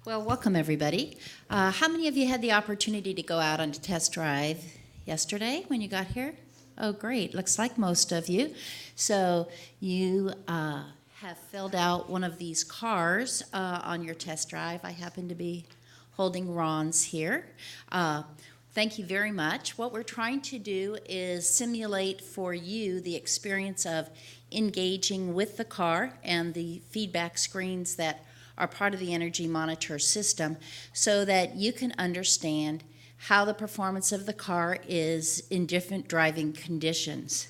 Well, welcome everybody. How many of you had the opportunity to go out on a test drive yesterday when you got here? Oh, great. Looks like most of you. So you have filled out one of these cars on your test drive. I happen to be holding Ron's here. Thank you very much. What we're trying to do is simulate for you the experience of engaging with the car and the feedback screens that are part of the energy monitor system so that you can understand how the performance of the car is in different driving conditions.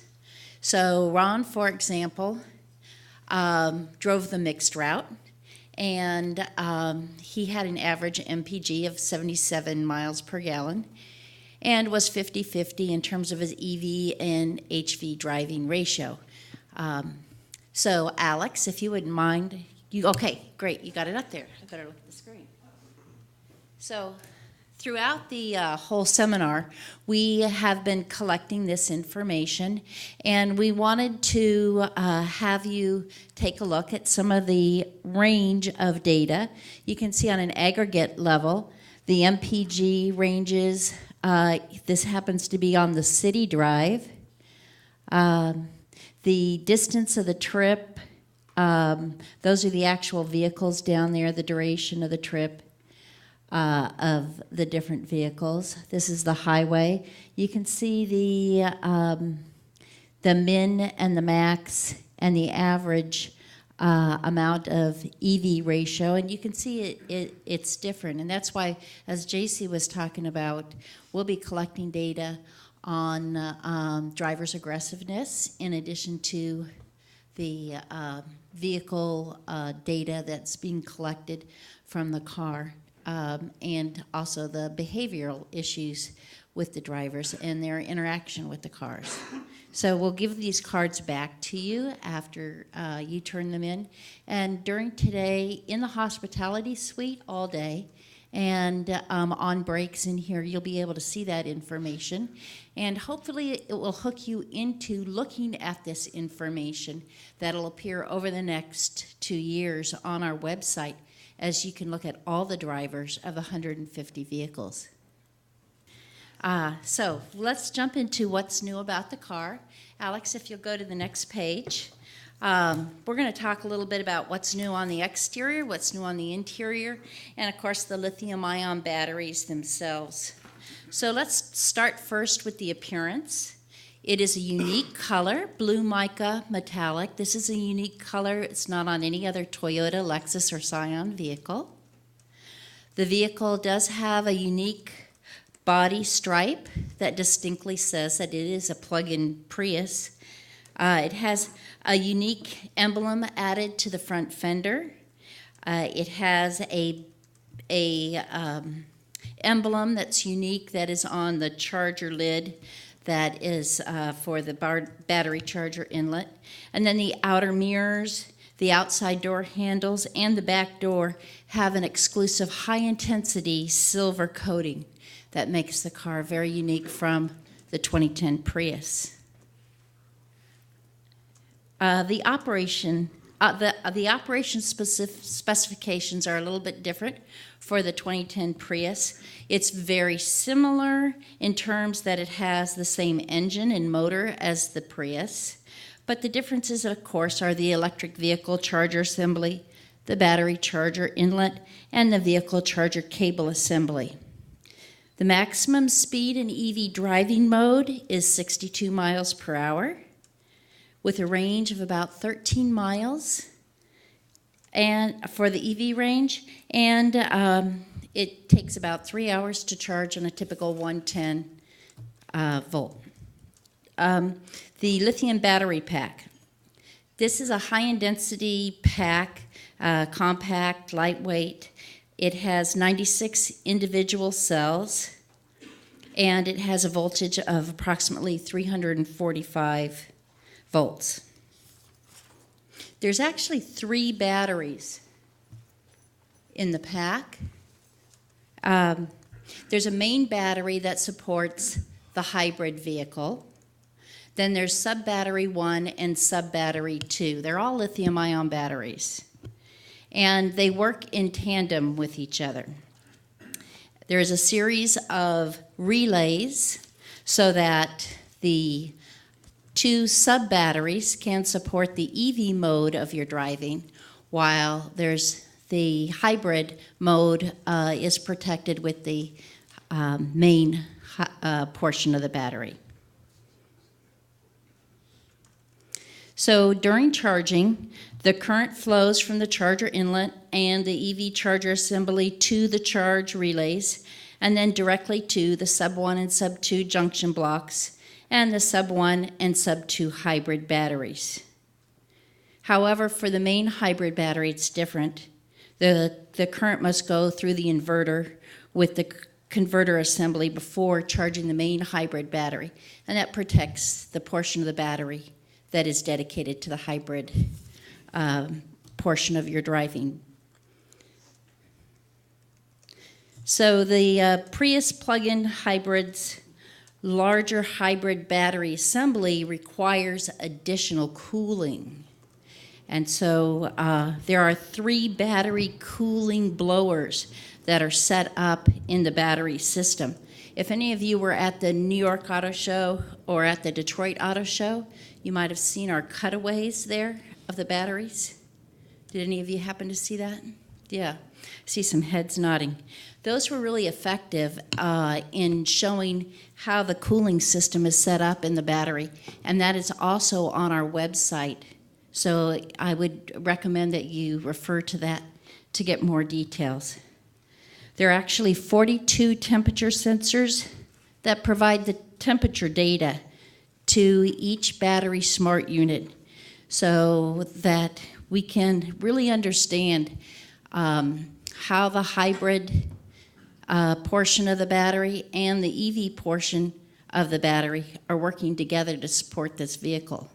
So Ron, for example, drove the mixed route, and he had an average MPG of 77 miles per gallon and was 50-50 in terms of his EV and HV driving ratio. So Alex, if you wouldn't mind, okay, great, you got it up there. I better look at the screen. So throughout the whole seminar, we have been collecting this information, and we wanted to have you take a look at some of the range of data. You can see on an aggregate level, the MPG ranges. This happens to be on the city drive. The distance of the trip, those are the actual vehicles down there, the duration of the trip of the different vehicles. This is the highway. You can see the min and the max and the average amount of EV ratio, and you can see it's different. And that's why, as JC was talking about, we'll be collecting data on driver's aggressiveness in addition to the vehicle data that's being collected from the car, and also the behavioral issues with the drivers and their interaction with the cars. So we'll give these cards back to you after you turn them in. And during today, in the hospitality suite all day, and on breaks in here, you'll be able to see that information. And hopefully it will hook you into looking at this information that'll appear over the next 2 years on our website, as you can look at all the drivers of 150 vehicles. So let's jump into what's new about the car. Alex, if you'll go to the next page. We're going to talk a little bit about what's new on the exterior, what's new on the interior, and of course the lithium-ion batteries themselves. So let's start first with the appearance. It is a unique color, blue mica metallic. This is a unique color. It's not on any other Toyota, Lexus, or Scion vehicle. The vehicle does have a unique body stripe that distinctly says that it is a plug-in Prius. It has a unique emblem added to the front fender. It has a emblem that's unique that is on the charger lid that is for the battery charger inlet. And then the outer mirrors, the outside door handles, and the back door have an exclusive high-intensity silver coating that makes the car very unique from the 2010 Prius. The operation specifications are a little bit different for the 2010 Prius. It's very similar in terms that it has the same engine and motor as the Prius, but the differences, of course, are the electric vehicle charger assembly, the battery charger inlet, and the vehicle charger cable assembly. The maximum speed in EV driving mode is 62 miles per hour, with a range of about 13 miles and for the EV range, and it takes about 3 hours to charge on a typical 110 volt. The lithium battery pack. This is a high-density pack, compact, lightweight. It has 96 individual cells, and it has a voltage of approximately 345 volts. There's actually 3 batteries in the pack. There's a main battery that supports the hybrid vehicle. Then there's sub-battery 1 and sub-battery 2. They're all lithium-ion batteries. and they work in tandem with each other. There is a series of relays so that the two sub-batteries can support the EV mode of your driving, while there's the hybrid mode is protected with the main portion of the battery. So during charging, the current flows from the charger inlet and the EV charger assembly to the charge relays, and then directly to the sub 1 and sub 2 junction blocks and the sub 1 and sub 2 hybrid batteries. However, for the main hybrid battery, it's different. The current must go through the inverter with the converter assembly before charging the main hybrid battery, and that protects the portion of the battery that is dedicated to the hybrid portion of your driving. So the Prius plug-in hybrid's larger hybrid battery assembly requires additional cooling. And so there are 3 battery cooling blowers that are set up in the battery system. If any of you were at the New York Auto Show or at the Detroit Auto Show, you might have seen our cutaways there of the batteries. Did any of you happen to see that? Yeah, I see some heads nodding. Those were really effective in showing how the cooling system is set up in the battery, and that is also on our website. So I would recommend that you refer to that to get more details. There are actually 42 temperature sensors that provide the temperature data to each battery smart unit so that we can really understand how the hybrid portion of the battery and the EV portion of the battery are working together to support this vehicle.